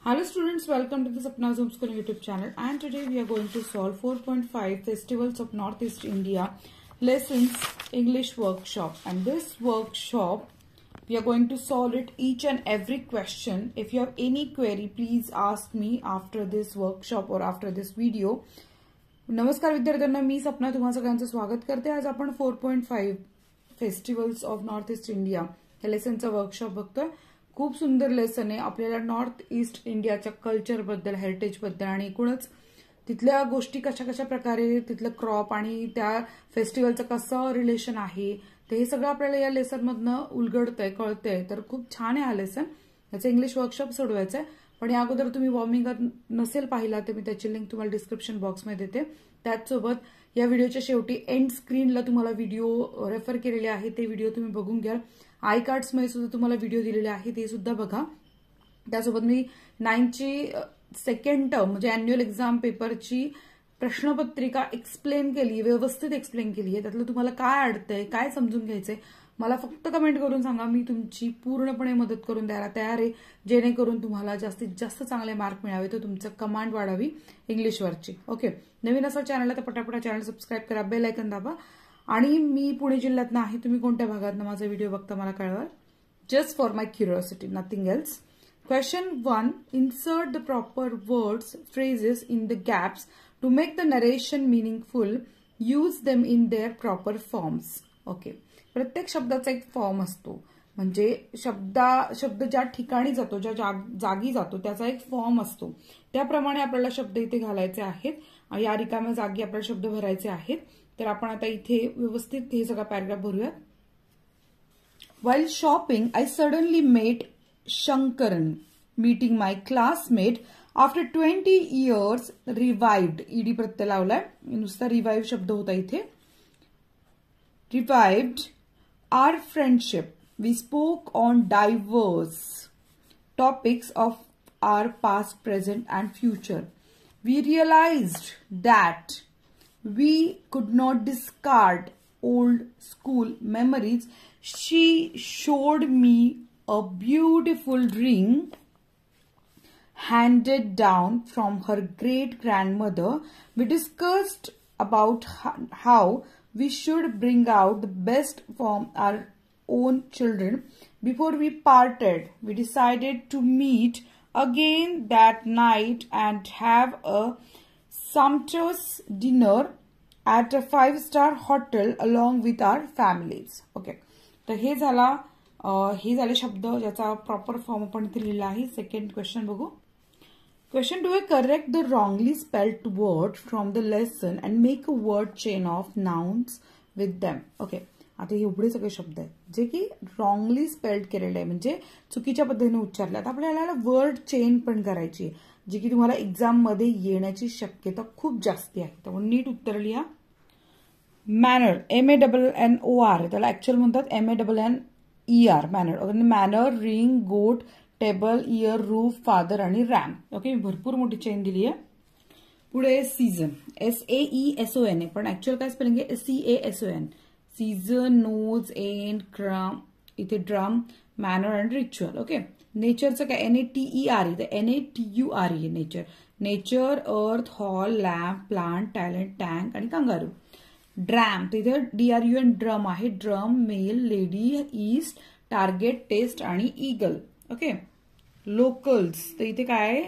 Hello students, welcome to the Sapna's Homeschool YouTube channel, and today we are going to solve 4.5 Festivals of Northeast India Lessons English workshop. And this workshop we are going to solve it each and every question. If you have any query, please ask me after this workshop or after this video. नमस्कार विद्यार्थ्यांना, मी सपना तुम्हा सगळ्यांचं स्वागत करते. आज आपण 4.5 festivals of north east India या लेसनचा workshop बघतोय. खूप सुंदर लेसन आहे. आपल्याला नॉर्थ ईस्ट इंडियाच्या कल्चर बद्दल, हेरिटेज बद्दल आणि एकूणच तिथल्या गोष्टी कशा कशा प्रकारे, तिथलं क्रॉप आणि त्या फेस्टिवलचं कसं रिलेशन आहे ते हे सगळं आपल्याला या लेसन मधनं उलगडतंय, कळतंय. तर खूप छान आहे हा लेसन. याचं इंग्लिश वर्कशॉप सोडवायचं आहे. पण या अगोदर तुम्ही वॉर्मिंग अप नसेल पाहिला तर मी त्याची लिंक तुम्हाला डिस्क्रिप्शन बॉक्समध्ये देते. त्याचसोबत या व्हिडिओच्या शेवटी एंड स्क्रीनला तुम्हाला व्हिडिओ रेफर केलेले आहे, ते व्हिडिओ तुम्ही बघून घ्या. आय कार्ड्समध्ये सुद्धा तुम्हाला व्हिडिओ दिलेले आहे, ते सुद्धा बघा. त्यासोबत मी 9ची सेकंड टर्म म्हणजे अॅन्युअल एक्झाम पेपरची प्रश्नपत्रिका एक्सप्लेन केली, व्यवस्थित एक्सप्लेन केली आहे. त्यातलं तुम्हाला काय अडतंय, काय समजून घ्यायचंय, मला फक्त कमेंट करून सांगा. मी तुमची पूर्णपणे मदत करून द्यायला तयार आहे, जेणेकरून तुम्हाला जास्तीत जास्त चांगले मार्क मिळावे, तर तुमचं कमांड वाढावी इंग्लिशवरची. ओके, नवीन असाल चॅनलला तर पटापटा चॅनल सबस्क्राईब करा, बेल आयकॉन दाबा. आणि मी पुणे जिल्ह्यात नाही, तुम्ही कोणत्या भागात माझा व्हिडिओ बघता मला कळवा. Just for my curiosity, nothing else. Question 1. Insert the proper words, phrases in the gaps to make the narration meaningful. Use them in their proper forms. Okay. प्रत्येक शब्दाचा एक फॉर्म असतो, म्हणजे शब्द ज्या ठिकाणी जातो, ज्या जागी जातो त्याचा एक फॉर्म असतो. त्याप्रमाणे आपल्याला शब्द इथे घालायचे आहेत. या रिकाम्या जागी आपल्याला शब्द भरायचे आहेत. तर आपण आता इथे व्यवस्थित हे सगळा paragraph भरूयात. While shopping, I suddenly met Shankaran, meeting my classmate after 20 years revived. ED प्रत्यय लावलाय, नुसता रिवाइव्ह शब्द होता इथे. Revived our friendship. We spoke on diverse topics of our past, present, and future. We realized that we could not discard old school memories. She showed me a beautiful ring handed down from her great grandmother. We discussed about how we should bring out the best from our own children. Before we parted, we decided to meet again that night and have a sumptuous dinner at a 5-star hotel along with our families. Okay, तर हे झाले शब्द, ज्याचा proper form आपण इथे लिहिला आहे. Second question बघू. क्वेश्चन 2 आहे, correct the wrongly spelled word from the lesson and make a word chain of nouns with them. Okay, आता एवढे सगळे शब्द आहेत जे की रॉंगली स्पेल्ड केलेले आहे, म्हणजे चुकीच्या पद्धतीने उच्चारले. आता आपल्याला वर्ड चेन पण करायची आहे, जी की तुम्हाला एक्झाम मध्ये येण्याची शक्यता खूप जास्ती आहे. त्यामुळे नीट उत्तर लिहा. मॅनर, MANNOR, त्याला ऍक्च्युअल म्हणतात MANNER, manner. Manner, ring, goat, table, ear, roof, father आणि रॅम. ओके, भरपूर मोठी चेन दिली आहे. पुढे सीझन, SAESON, पण ऍक्च्युअल काय स्पेलिंग आहे CASON. Season, nose, end, drum, इथे ड्रम, मॅनर आणि रिच्युअल. ओके, नेचरचं काय NATERE, तर NATURE nature. Nature, earth, hall, lamp, plant, talent, tank आणि कंगारू. ड्रॅम, तर इथे DRUN ड्रम आहे. Drum, male, lady, east, target, test आणि ईगल. ओके, लोकल्स, तर इथे काय,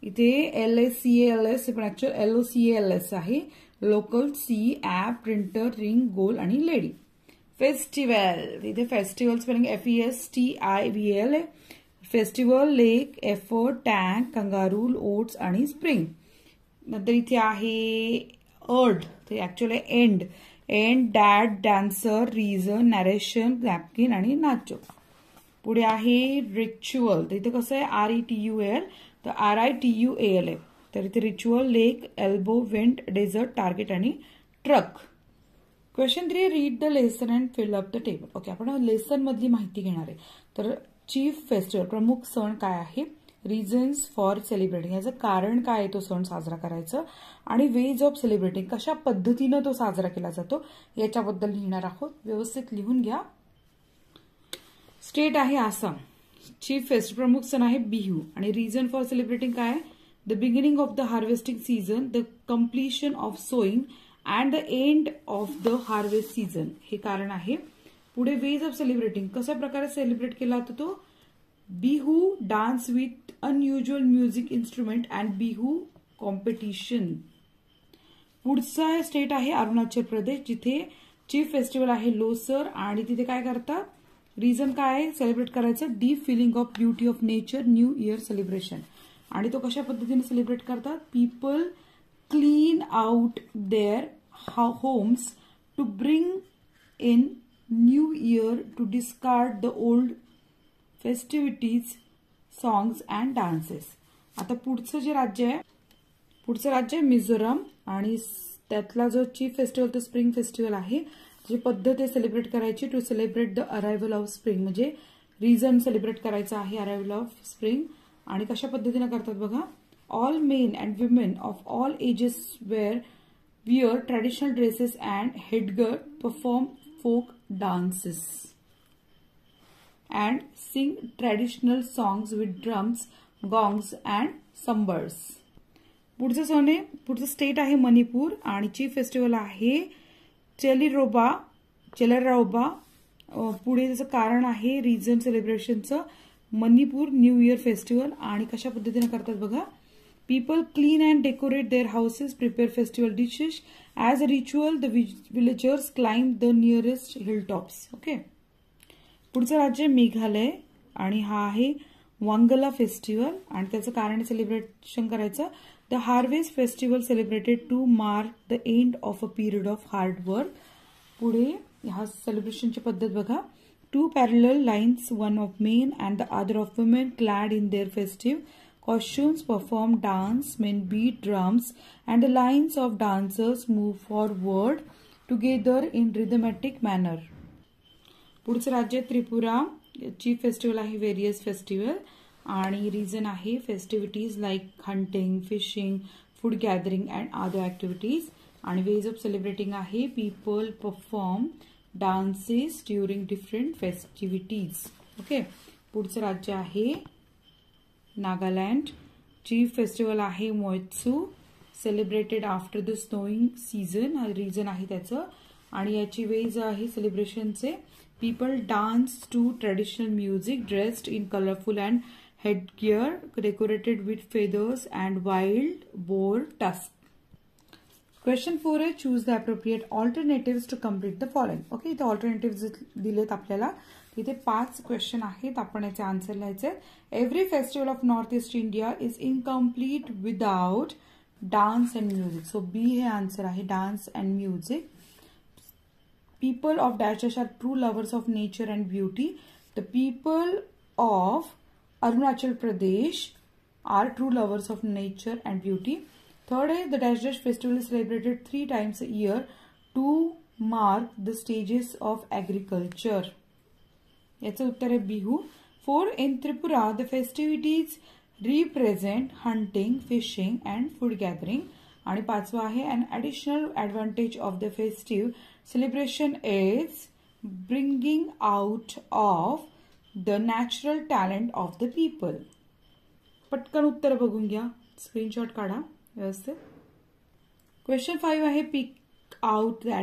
इथे LACALS, पण ऍक्च्युअल LOCALS आहे. Local, sea, app, printer, ring, goal आणि लेडी. फेस्टिवल, इथे फेस्टिवल स्पेलिंग FESTIVAL आहे. Festival, lake, effort, tank, kangaroo, oats आणि स्प्रिंग. नंतर इथे आहे अर्ड, ते actually end. Dad, dancer, reason, narration, napkin आणि नाचो. पुढे आहे रिच्युअल, तर इथे कसं आहे RETUAL, तर RITUAL आहे. तर इथे ritual, lake, elbow, wind, desert, target आणि truck. Question 3, read the lesson and fill up the table. Okay, आपण लेसन मधली माहिती घेणार आहे. तर चीफ फेस्टिवल, प्रमुख सण काय आहे, रिझन्स फॉर सेलिब्रेटिंग, याचं कारण काय आहे तो सण साजरा करायचं, आणि वेज ऑफ सेलिब्रेटिंग, कशा पद्धतीनं तो साजरा केला जातो याच्याबद्दल लिहिणार आहोत. व्यवस्थित लिहून घ्या. स्टेट आहे आसाम. चीफ फेस्ट प्रमुख सण आहे बिहू आणि रिझन फॉर सेलिब्रेटिंग काय आहे? The beginning of the harvesting season, the completion of sowing and the end of the harvest season हे कारण आहे. पुढे वेज ऑफ सेलिब्रेटिंग, कशा प्रकारे सेलिब्रेट केला जातो तो? Bihu dance with unusual music instrument and Bihu competition. पुढचा स्टेट आहे अरुणाचल प्रदेश, जिथे चीफ फेस्टिवल आहे लोसर आणि तिथे काय करतात? रिझन काय आहे सेलिब्रेट करायचं? Deep feeling of beauty of nature new year celebration. आणि तो कशा पद्धतीने सेलिब्रेट करतात? People clean out their homes to bring in new year to discard the old festivities, songs and dances. आता पुढचं जे राज्य आहे, पुढचं राज्य आहे मिझोराम आणि त्यातला जो चीफ फेस्टिवल तो स्प्रिंग फेस्टिवल आहे. जी पद्धत आहे सेलिब्रेट करायची to celebrate the arrival of spring, म्हणजे रिझन सेलिब्रेट करायचं आहे अरायव्हल ऑफ स्प्रिंग. आणि कशा पद्धतीने करतात बघा? All men and women of all ages wear traditional dresses and headgear, perform folk dances and sing traditional songs with drums, gongs and cymbals. पुढचं सण आहे, पुढचं स्टेट आहे मणिपूर आणि चीफ फेस्टिवल आहे चेलिरोबा. पुढे त्याचं कारण आहे रिजन सेलिब्रेशनचं मणिपूर न्यू इयर फेस्टिवल. आणि कशा पद्धतीने करतात बघा? People clean and decorate their houses, prepare festival dishes as a ritual. The villagers climb the nearest hill tops. Okay. पुढचं राज्य मेघालय आणि हा आहे वांगला फेस्टिवल आणि त्याचं कारण सेलिब्रेशन करायचं the harvest festival celebrated to mark the end of a period of hard work. पुढे ह्या सेलिब्रेशनची पद्धत बघा? Two parallel lines, one of men and the other of women clad in their festive costumes perform dance, men beat drums and the lines of dancers move forward together in rhythmic manner. पुढचं राज्य Tripura, chief festival आहे various festival आणि reason आहे festivities like hunting, fishing, food gathering and other activities. आणि ways of celebrating आहे people perform dances during different festivities. Okay. पुढचं राज्य आहे नागालँड, चीफ फेस्टिवल आहे Moatsu, celebrated after the snowing season. Reason आहे त्याचं आणि याची वेज आहे सेलिब्रेशनचे people dance to traditional music dressed in colourful and headgear decorated with feathers and wild boar tusk. Question 4 आहे choose the appropriate alternatives to complete the following. Okay. इथे alternatives दिलेत आपल्याला. इथे 5 क्वेश्चन आहेत, आपण याचे आन्सर लिहायचे. Every festival of north east India is incomplete without dance and music. So B हे आन्सर आहे, dance and music. People of dash are true lovers of nature and beauty. The people of Arunachal Pradesh are true lovers of nature and beauty. Third आहे the dash dash festival is celebrated 3 times a year to mark the stages of agriculture. याचं उत्तर आहे Bihu. 4 in Tripura the festivities represent hunting, fishing and food gathering. आणि 5वा आहे an additional advantage of the festive celebration is bringing out of the natural talent of the people. पटकन उत्तर बघून घ्या, स्क्रीनशॉट काढा व्यवस्थित. क्वेश्चन 5 आहे pick out the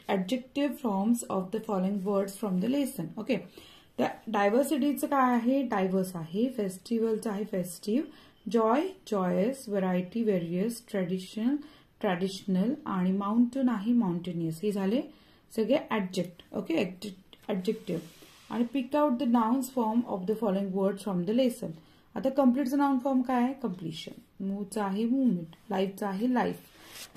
adjective forms of the following words from the lesson. Okay. त्या डायव्हर्सिटीचं काय आहे? डायव्हर्स आहे. फेस्टिवलचं आहे festive, joy joyous, variety various, traditional आणि माउंटन आहे माउंटेनियस. हे झाले सगळे ऍडजेक्ट. ओके. ऍडजेक्टिव्ह. आणि pick out the nouns form of the following word from the lesson. आता कम्प्लीटचं नाउन फॉर्म काय आहे? कम्प्लिशन. मूवचं आहे मुवमेंट, लाईफचं आहे लाईफ,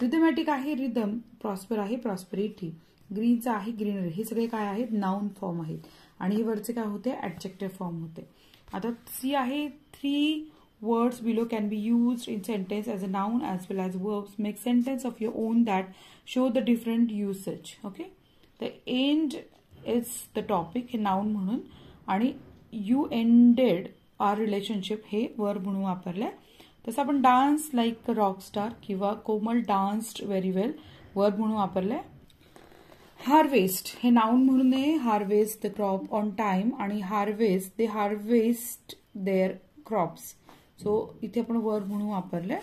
रिथमॅटिक आहे रिदम, प्रॉस्पर आहे प्रॉस्पेरिटी, ग्रीनचं आहे ग्रीनरी. हे सगळे काय आहेत? नाउन फॉर्म आहेत. आणि हे वरचे काय होते? ऍडजेक्टिव्ह फॉर्म होते. आता सी आहे 3 words below can be used in sentence as a noun as well as verbs. Make sentence of your own that show the different usage. Okay. The end is the topic हे noun म्हणून आणि you ended our relationship हे verb म्हणून वापरलंय. तसं आपण dance like rock star किंवा Komal danced very well verb म्हणून वापरलंय. हार्वेस्ट हे नाउन म्हणू नये. Harvest the crop on time आणि harvest they harvest their crops. So इथे आपण वर्ब म्हणून वापरले.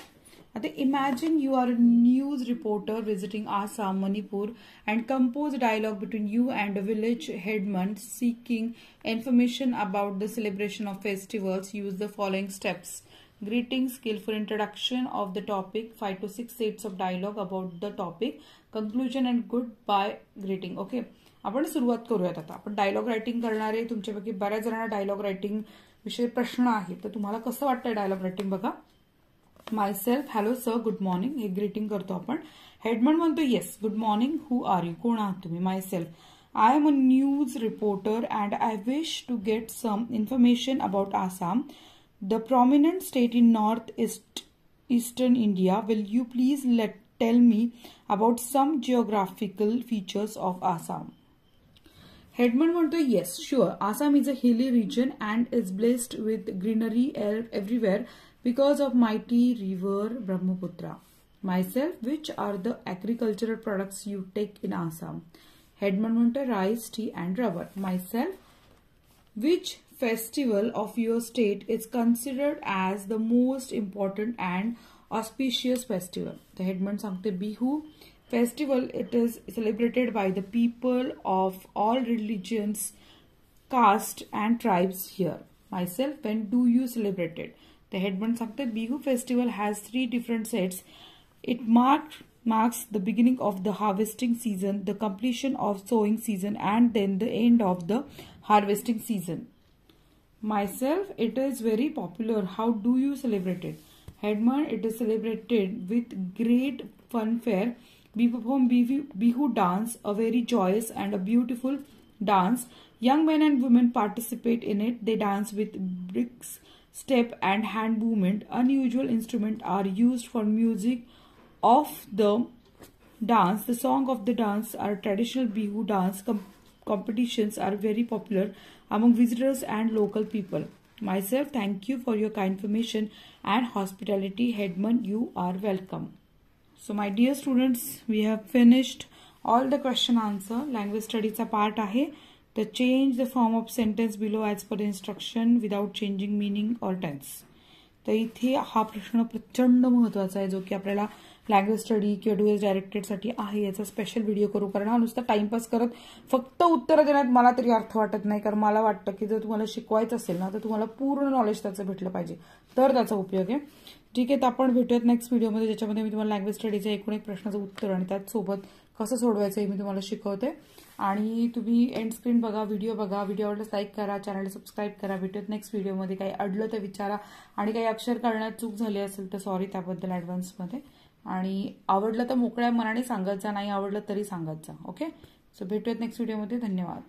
आता imagine you are a news reporter visiting Assam, Manipur and compose dialogue between you and a village headman seeking information about the celebration of festivals. Use the following steps. Greetings, skillful introduction of the topic, 5 to 6 sets of dialogue about the topic, conclusion and goodbye greeting. Okay, आपण सुरुवात करूयात. आता आपण dialogue writing करणारे तुमच्यापैकी बऱ्याच जणांना dialogue writing विषयी प्रश्न आहेत, तर तुम्हाला कसं वाटतंय डायलॉग रायटिंग बघा. My self, hello sir, good morning हे ग्रीटिंग करतो आपण. हेडमन म्हणतो yes good morning, who are you, कोण आहात तुम्ही. My self, I am a news reporter and I wish to get some information about Assam, the prominent state in northeastern India. Will you please tell me about some geographical features of Assam? Headman म्हणतो yes, sure. Assam is a hilly region and is blessed with greenery everywhere because of mighty river Brahmaputra. Myself, which are the agricultural products you take in Assam? Headman म्हणतो rice, tea and rubber. Myself, which festival of your state is considered as the most important and auspicious festival? The headman सांगते Bihu festival. It is celebrated by the people of all religions, caste and tribes here. Myself, when do you celebrate it? The headman सांगते Bihu festival has 3 different sets. It marks the beginning of the harvesting season, the completion of sowing season and then the end of the harvesting season. Myself, it is very popular. How do you celebrate it? Headman, it is celebrated with great funfair. We perform Bihu dance, a very joyous and a beautiful dance. Young men and women participate in it. They dance with bricks, step and hand movement. Unusual instruments are used for music of the dance. The song of the dance are traditional Bihu dance competitions are very popular among visitors and local people. Myself, thank you for your kind information and hospitality. Headman, you are welcome. So my dear students, we have finished all the question answer. Language studies चा part आहे. The change the form of sentence below as per instruction without changing meaning or tense. तर इथे हा प्रश्न प्रचंड महत्त्वाचा आहे, जो की आपल्याला लँग्वेज स्टडी किंवा डूएस डायरेक्टेडसाठी आहे. याचा स्पेशल व्हिडिओ करू, कारण हा नुसता टाइमपास करत फक्त उत्तरं देण्यात मला तरी अर्थ वाटत नाही. कारण मला वाटतं की जर तुम्हाला शिकवायचं असेल ना, तर तुम्हाला पूर्ण नॉलेज त्याचं भेटलं पाहिजे, तर त्याचा उपयोग आहे. ठीक आहे, तर आपण भेटूयात नेक्स्ट व्हिडिओमध्ये, ज्याच्यामध्ये मी तुम्हाला लँग्वेज स्टडीच्या एकूण एक प्रश्नाचं उत्तर आणि त्याचसोबत कसं सोडवायचं हे मी तुम्हाला शिकवते. आणि तुम्ही एंड स्क्रीन बघा, व्हिडिओ बघा. व्हिडिओ आवडल्यास लाईक करा, चॅनलला सबस्क्राईब करा. भेटूयात नेक्स्ट व्हिडिओमध्ये. काही अडलं तर विचारा आणि काही अक्षर कळण्यात चूक झाली असेल तर सॉरी त्याबद्दल ॲडव्हान्समध्ये. आणि आवडलं तर मोकळ्या मनाने सांगत जा, नाही आवडलं तरी सांगत जा. ओके, सो भेटूयात नेक्स्ट व्हिडिओमध्ये. धन्यवाद.